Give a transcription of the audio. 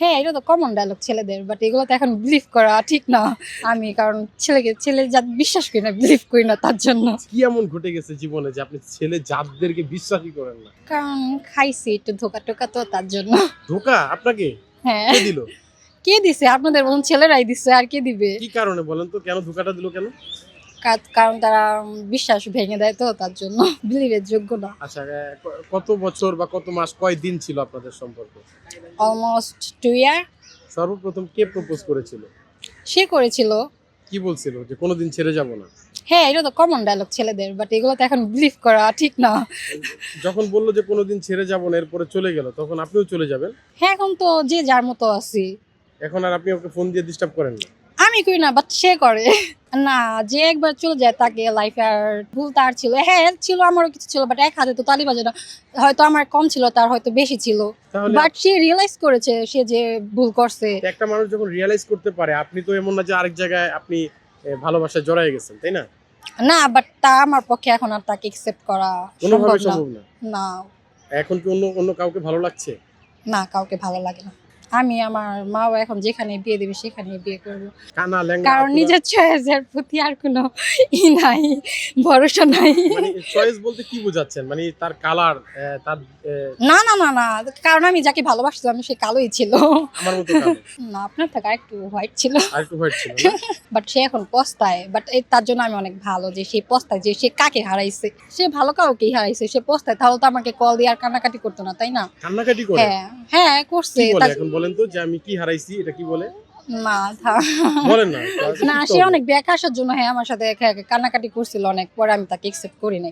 হ্যাঁ, এটা তো কমন ডায়ালগ ছেলেদের। বাট এগুলো তো এখন বিলিভ করা ঠিক না। আমি কারণ ছেলে বিশ্বাস করি না, বিলিভ করি না তার জন্য। কি এমন ঘটে গেছে জীবনে যে আপনি ছেলে জাতদেরকে বিশ্বাসই করেন না? কারণ খাইছি একটু ধোঁকা-টোকা তো তার জন্য। ধোঁকা আপনাকে? হ্যাঁ। কে দিল? কে দিছে? আপনাদের মতন ছেলেরাই দিছে, আর কে দিবে? কি কারণে বলেন তো কেন ধোঁকাটা দিল কেন? কারণ তারা বিশ্বাস ভেঙে দেয় তো তার জন্য। বিলিভের যোগ্য না। আচ্ছা কত বছর বা কত মাস কয়দিন ছিল আপনাদের সম্পর্ক? অলমোস্ট 2 ইয়ার। সর্বপ্রথম কে প্রপোজ করেছিল? সে করেছিল। কি বলছিল যে কোনোদিন ছেড়ে যাব না? হ্যাঁ, এটা তো কমন ডায়ালগ ছেলেদের। বাট এগুলো তো এখন বিলিভ করা ঠিক না। যখন বলল যে কোনোদিন ছেড়ে যাব না এরপরে চলে গেল তখন আপনিও চলে যাবেন? হ্যাঁ, এখন তো যে যার মতো আছি। এখন আর আপনি ওকে ফোন দিয়ে ডিস্টার্ব করেন না? আমি করি না, বাট সে করে। না, যে একবার চলে যায় তাকে লাইফে আর ভুল তার ছিল। হ্যাঁ, ছিল, আমারও কিছু ছিল, বাট এক হাতে তো তালি বাজে না। হয়তো আমার কম ছিল, তার হয়তো বেশি ছিল। তাহলে বাট সে রিয়েলাইজ করেছে সে যে ভুল করছে। একটা মানুষ যখন রিয়ালাইজ করতে পারে আপনি তো এমন না যে আরেক জায়গায় আপনি ভালোবাসায় জড়ায় গেছেন, তাই না? না, বাট তা আমার পক্ষে এখন আর তাকে একসেপ্ট করা কোনোভাবে সম্ভব না। সম্ভব না। না, এখন কি অন্য অন্য কাউকে ভালো লাগছে? না, কাউকে ভালো লাগে না। আমি আমার মাও এখন যেখানে বিয়ে দিবে সেখানে বিয়ে করবো। কানা ল্যাংড়া কারণ আতুরা নিজের চয়েসের প্রতি আর কোনো নাই, ভরসা নাই। মানে চয়েস বলতে কি বোঝাচ্ছেন? মানে তার কালার তার না, না, না, না। কারণ আমি যাকে ভালোবাসতাম সে কালোই ছিল। আমার মতো কালো না, আপনার থেকে আরেকটু হোয়াইট ছিল। আর একটু হোয়াইট ছিল না? বাট সে এখন পস্তায়। বাট তার জন্য আমি অনেক ভালো যে সে পস্তায় যে সে কাকে হারাইছে। সে ভালো কাউকেই হারাইছে। সে পস্তায়, তাহলে তো আমাকে কল দিয়ে আর কান্নাকাটি করতো না, তাই না? কান্নাকাটি করে? হ্যাঁ, হ্যাঁ করছে। কি বলে এখন বলেন তো যে আমি কি হারাইছি এটা কি বলে? না, বলেন না। না, সে অনেক ব্যাক আসার জন্য হ্যাঁ আমার সাথে কান্নাকাটি করছিল অনেক। পরে আমি তাকে একসেপ্ট করি নাই।